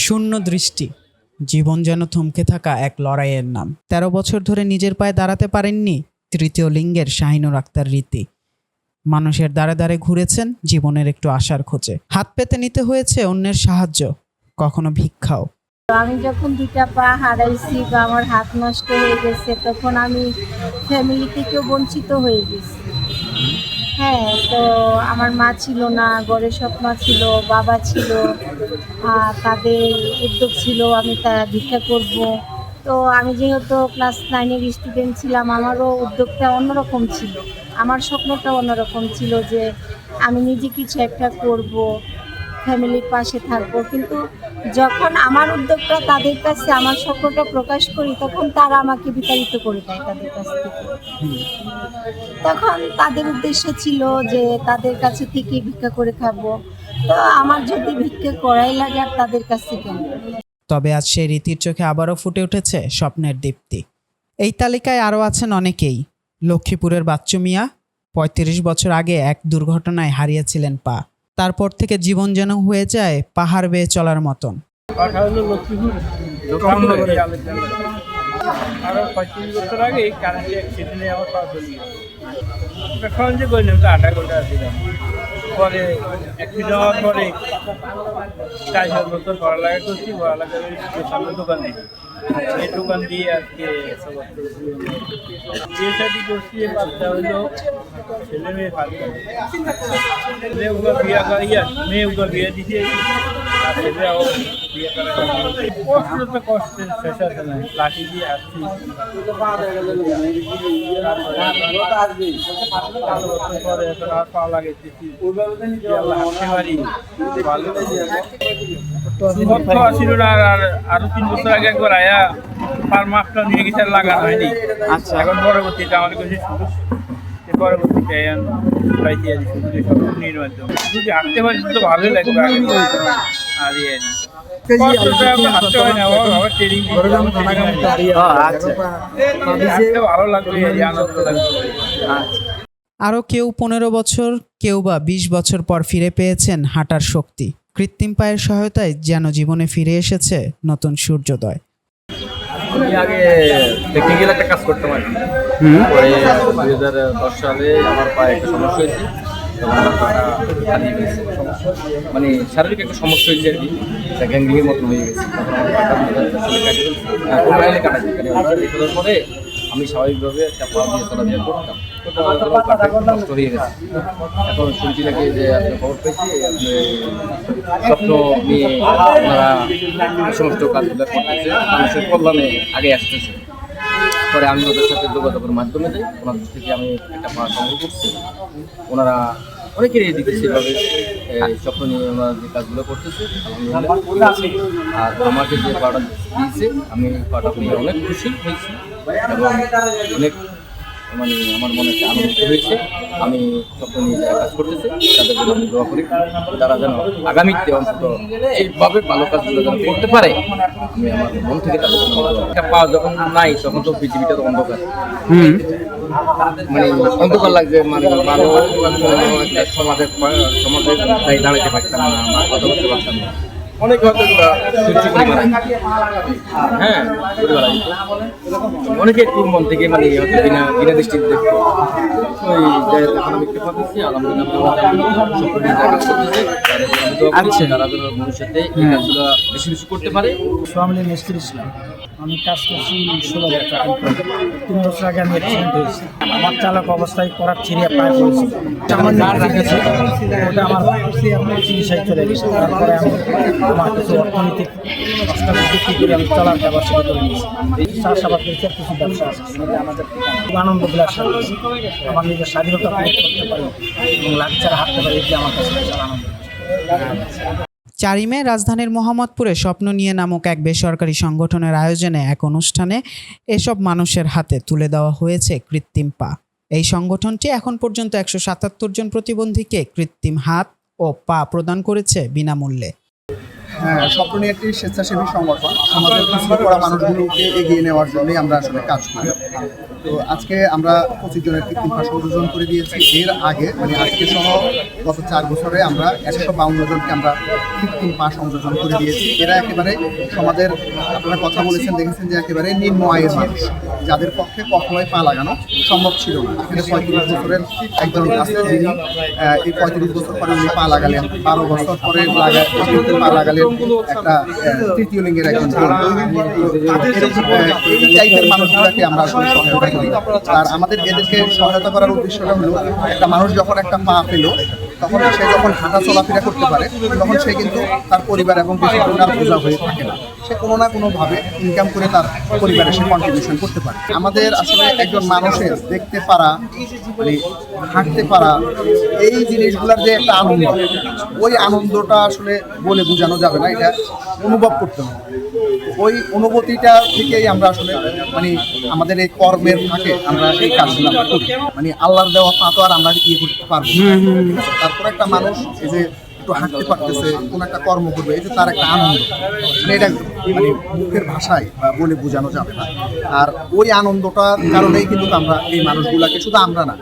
শূন্য দৃষ্টি, জীবন যেন থমকে থাকা এক লড়াইয়ের নাম। ১৩ বছর ধরে নিজের পায়ে দাঁড়াতে পারেননি তৃতীয় লিঙ্গের শাহিনুর আক্তার রীতি। মানুষের দ্বারে দ্বারে ঘুরেছেন জীবনের একটু আশার খোঁজে। হাত পেতে নিতে হয়েছে অন্যের সাহায্য, কখনো ভিক্ষাও। আমি যখন দুটা পা হারাইছি বা আমার হাত নষ্ট হয়ে গেছে, তখন আমি ফ্যামিলি থেকেও বঞ্চিত হয়ে গেছি। হ্যাঁ, তো আমার মা ছিল না, ঘরে সব মা ছিল, বাবা ছিল, তাদের উদ্যোগ ছিল আমি তা ভিক্ষা করব। তো আমি যেহেতু ক্লাস 9-এর স্টুডেন্ট ছিলাম, আমারও উদ্যোগটা অন্যরকম ছিল, আমার স্বপ্নটা অন্যরকম ছিল যে আমি নিজে কিছু একটা করব, ফ্যামিলির পাশে থাকবো। কিন্তু যখন আমার উদ্যোগটা তাদের কাছে, আমার স্বপ্নটা প্রকাশ করি, তখন তারা আমাকে বিতাড়িত করে দেয় তাদের কাছ থেকে। তখন তাদের উদ্দেশ্য ছিল যে তাদের কাছে থেকে ভিক্ষা করে খাবো। তো আমার যদি ভিক্ষা করাই লাগে, আর তাদের কাছে কেন? তবে আজ সেই রীতির চোখে আবারও ফুটে উঠেছে স্বপ্নের দীপ্তি। এই তালিকায় আরও আছেন অনেকেই। লক্ষ্মীপুরের বাচ্চু মিয়া ৩৫ বছর আগে এক দুর্ঘটনায় হারিয়েছিলেন পা। তারপর থেকে জীবন যেন হয়ে যায় পাহাড় বেয়ে চলার মতন। আরো ৩৫ বছর আগে কারেন্ট অ্যাক্সিডেন্টে আমার পা চলে গেছে। সহজে করলাম তো ৮ ঘন্টা ছিলাম। পরে অ্যাক্সিডেন্ট হওয়ার পরে ৪-৫ বছর পড়ালেখা করছি। পড়ালেখা করে সামনে দোকান দিই, এই দোকান দিয়ে আজকে বিয়ে শাদি করছি। বাচ্চা হইলো, ছেলে মেয়ে ভালো, মেয়ে বিয়ে দিতে ছেলেও বিয়ে করা। কষ্ট তো কষ্টের শেষ আছে না, লাঠি দিয়ে আসছি। পরে এখন আর পাওয়া লাগাইতেছি, হাঁটতে পারি ভালো ছিল না। আর আরো 3 বছর আগে একবার আয়া পার মাপটা নিয়ে গেছে, লাগানো হয়নি। আচ্ছা, এখন পরবর্তীতে আমার কাছে পরবর্তীতে পাইছি আর শুরুর মাধ্যমে যদি হাঁটতে পারি তো ভালোই লাগবে। আর হাঁটতে হয় না, আবার ট্রেনিং ভালো লাগবে, আনন্দ লাগবে। আরও কেউ ১৫ বছর, কেউ বা ২০ বছর পর ফিরে পেয়েছেন হাঁটার শক্তি। কৃত্রিম পায়ের সহায়তায় যেন জীবনে ফিরে এসেছে নতুন সূর্যোদয়। আমি আগে টেকনিক্যাল একটা কাজ করতাম আর কি। পরে 2010 সালে আমার পায়ে একটা সমস্যা হয়েছে, তখন আমার পাটা হারিয়ে গেছে। মানে শারীরিক একটা সমস্যা হয়েছে আর কি, গ্যাংগ্রিনের মতন হয়ে গেছে। তখন আমার পাটা কাটার পরে আমি স্বাভাবিকভাবে একটা পা দিয়ে চলাফেরা করতাম, পাটা নষ্ট হয়ে গেছে। এখন শুনছি নাকি যে আপনি খবর পেয়েছি, আপনি স্বপ্ন নিয়ে ওনারা সমস্ত কাজগুলো করতেছে, মানুষের কল্যাণে আগে আসতেছে। পরে আমি ওদের সাথে যোগাযোগের মাধ্যমে যাই, ওনাদের থেকে আমি একটা পা সংগ্রহ করছি। ওনারা অনেকেরই দিতেছে এভাবে স্বপ্ন নিয়ে ওনারা যে কাজগুলো করতেছে, আর আমাকে যে পাটা দিয়েছে, আমি পাটা পেয়ে অনেক খুশি হয়েছি এবং অনেক মানে আমার মনে একটা আনন্দ হয়েছে। আমি স্বপ্ন নিয়ে যারা কাজ করতেছে তাদের জন্য আমি দোয়া করি, তারা যেন আগামীতে অন্তত এইভাবে ভালো কাজগুলো যেন করতে পারে। আমি আমার মন থেকে তাদের জন্য একটা পাওয়া যখন নাই, তখন তো পৃথিবীটা তো অন্ধকার, মানে অন্ধকার লাগছে। মানে ভালো একটা সমাজের দাঁড়াতে পারতাম না, বা কথা বলতে পারতাম না। অনেকে হয়তো সহ্য করে বেড়ায়, হ্যাঁ করে বেড়াই। অনেকে একটু মন থেকে মানে হয়তো বিনা দৃষ্টিতে দেখতো। ওই এখন আমি একটু পাচ্ছি আলহামদুলিল্লাহ, তারা যেন ভবিষ্যতে এই কাজগুলো বেশি বেশি করতে পারে। সোহামলি মিস্ত্রি ছিলাম, আমি কাজ করছি 16 বছর। 3 বছর আগে আমি অ্যাক্সিডেন্ট হয়েছি। আমার চালক অবস্থায় করার ছিঁড়িয়া পায়ে পড়েছি, সামান্য ওটা আমার চিকিৎসায় চলে গেছে। তারপরে আমি আমার কিছু অর্থনৈতিক বিক্রি করে আমি চলার ব্যবস্থা করে নিয়েছি। চাষাবাদ করেছি, কিছু ব্যবসা আছে, আমাদের আনন্দ বিলাস, আমার নিজের স্বাধীনতা প্রয়োগ করতে পারি এবং লাঠি ছাড়া হাঁটতে পারি, এটি আমার কাছে বিশাল আনন্দ। ৪ মে রাজধানীর মোহাম্মদপুরে স্বপ্ন নিয়ে নামক এক বেসরকারি সংগঠনের আয়োজনে এক অনুষ্ঠানে এসব মানুষের হাতে তুলে দেওয়া হয়েছে কৃত্রিম পা। এই সংগঠনটি এখন পর্যন্ত ১৭৭ জন প্রতিবন্ধীকে কৃত্রিম হাত ও পা প্রদান করেছে বিনামূল্যে। স্বপ্ন নিয়ে একটি স্বেচ্ছাসেবী সংগঠন সমাজের পিছিয়ে পড়া মানুষগুলোকে এগিয়ে নেওয়ার জন্যই আমরা আসলে কাজ করি। তো আজকে আমরা 25 জনের কৃত্রিম পা সংযোজন করে দিয়েছি। এর আগে মানে আজকে সহ গত 4 বছরে আমরা 152 জনকে আমরা কৃত্রিম পা সংযোজন করে দিয়েছি। এরা একেবারে সমাজের, আপনারা কথা বলেছেন দেখেছেন যে একেবারে নিম্ন আয়ের মানুষ, যাদের পক্ষে কখনোই পা লাগানো সম্ভব ছিল না। এখানে 35 বছরের একজন আছে যিনি এই 35 বছর পরে উনি পা লাগালেন, 12 বছর পরে পা লাগালেন একটা তৃতীয় লিঙ্গের একজন এই টাইপের মানুষগুলোকে আমরা আসলে সহায়তা করি। আর আমাদের এদেরকে সহায়তা করার উদ্দেশ্যটা হলো, একটা মানুষ যখন একটা পা পেল তখন সে যখন হাঁটা চলাফেরা করতে পারে তখন সে কিন্তু তার পরিবার এবং দেশের জন্য আর বোঝা হয়ে থাকে না। সে কোনো না কোনোভাবে ইনকাম করে তার পরিবারে সে কন্ট্রিবিউশন করতে পারে। আমাদের আসলে একজন মানুষের দেখতে পারা, মানে হাঁটতে পারা, এই জিনিসগুলোর যে একটা আনন্দ, ওই আনন্দটা আসলে বলে বোঝানো যাবে না, এটা অনুভব করতে হবে। ওই অনুভূতিটা থেকেই আমরা আসলে মানে আমাদের এই কর্মের ফাঁকে আমরা এই কাজগুলো আমরা করি। মানে আল্লাহর দেওয়া পা তো আর আমরা ইয়ে করতে পারবো না। তারপর একটা মানুষ এই যে একটু হাঁটতে পারতেছে, কোনো একটা কর্ম করবে, এই যে তার একটা আনন্দ, মানে এটা মানে মুখের ভাষায় বলে বোঝানো যাবে না। আর ওই আনন্দটার কারণেই কিন্তু আমরা এই মানুষগুলাকে, শুধু আমরা না,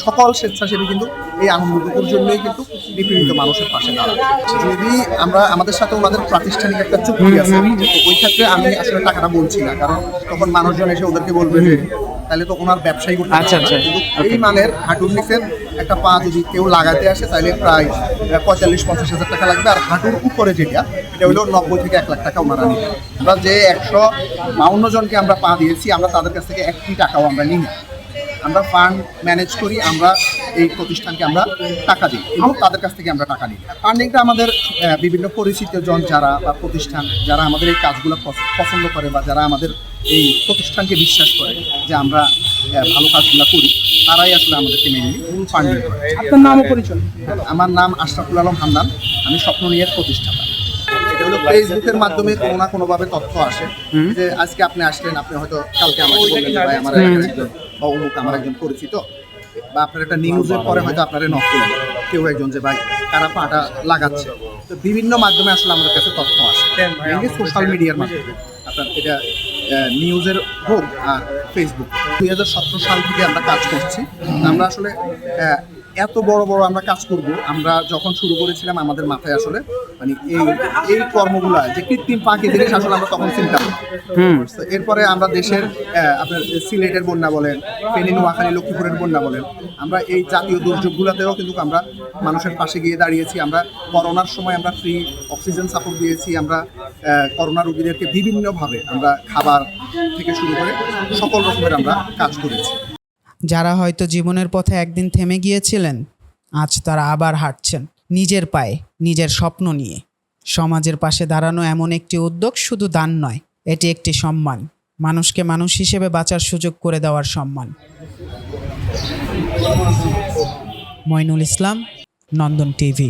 সকল স্বেচ্ছাসেবী কিন্তু এই আনন্দটুকুর জন্যই কিন্তু নিপীড়িত মানুষের পাশে দাঁড়ায়। যদি আমরা, আমাদের সাথে ওনাদের প্রাতিষ্ঠানিক একটা চুক্তি আছে, তো ওই ক্ষেত্রে আমি আসলে টাকাটা বলছি না, কারণ তখন মানুষজন এসে ওদেরকে বলবে যে তাহলে তো ওনার ব্যবসায়ী করতে আচ্ছা, পারবে না। আচ্ছা। কিন্তু এই মানের হাঁটুর নিচের একটা পা যদি কেউ লাগাতে আসে তাহলে প্রায় 45-50 হাজার টাকা লাগবে। আর হাঁটুর উপরে যেটা, এটা হলো 90 থেকে 1 লাখ টাকা ওনারা নিবে। আমরা যে 152 জনকে আমরা পা দিয়েছি, আমরা তাদের কাছ থেকে 1 টাকাও আমরা নিই না। আমরা ফান্ড ম্যানেজ করি, আমরা এই প্রতিষ্ঠানকে আমরা টাকা দিই এবং তাদের কাছ থেকে আমরা টাকা নিই। ফান্ডিংটা আমাদের বিভিন্ন পরিচিত জন যারা বা প্রতিষ্ঠান যারা আমাদের এই কাজগুলো পছন্দ করে বা যারা আমাদের এই প্রতিষ্ঠানকে বিশ্বাস করে যে আমরা ভালো কাজগুলো করি, তারাই আসলে আমাদেরকে মেনলি ফান্ডিং করে। আপনার নাম ও পরিচয়? আমার নাম আশরাফুল আলম হান্নান, আমি স্বপ্ন নিয়ে প্রতিষ্ঠাতা। এটা হলো ফেসবুকের মাধ্যমে কোনো না কোনোভাবে তথ্য আসে যে আজকে আপনি আসলেন, আপনি হয়তো কালকে আমাকে বললেন ভাই আমার একজন বা অমুক আমার একজন পরিচিত, বা আপনার একটা নিউজের পরে হয়তো আপনারা নক করলেন কেউ একজন যে ভাই কারা পাটা লাগাচ্ছে। তো বিভিন্ন মাধ্যমে আসলে আমাদের কাছে তথ্য আসে, মেনলি সোশ্যাল মিডিয়ার মাধ্যমে। আপনার এটা নিউজের হোক আর ফেসবুক। 2017 সাল থেকে আমরা কাজ করছি। আমরা আসলে এত বড় বড় আমরা কাজ করব, আমরা যখন শুরু করেছিলাম আমাদের মাথায় আসলে মানে এই কর্মগুলো যে কৃত্রিম পাখি জিনিস আসলে আমরা তখন চিন্তা করি। এরপরে আমরা দেশের আপনার সিলেটের বন্যা বলেন, ফেনী, নোয়াখালী, লক্ষ্মীপুরের বন্যা বলেন, আমরা এই জাতীয় দুর্যোগগুলোতেও কিন্তু আমরা মানুষের পাশে গিয়ে দাঁড়িয়েছি। আমরা করোনার সময় আমরা ফ্রি অক্সিজেন সাপোর্ট দিয়েছি। আমরা করোনা রোগীদেরকে বিভিন্নভাবে আমরা খাবার থেকে শুরু করে সকল রকমের আমরা কাজ করেছি। যারা হয়তো জীবনের পথে একদিন থেমে গিয়েছিলেন, আজ তারা আবার হাঁটছেন নিজের পায়ে, নিজের স্বপ্ন নিয়ে। সমাজের পাশে দাঁড়ানো এমন একটি উদ্যোগ শুধু দান নয়, এটি একটি সম্মান, মানুষকে মানুষ হিসেবে বাঁচার সুযোগ করে দেওয়ার সম্মান। মইনুল ইসলাম, নন্দন টিভি।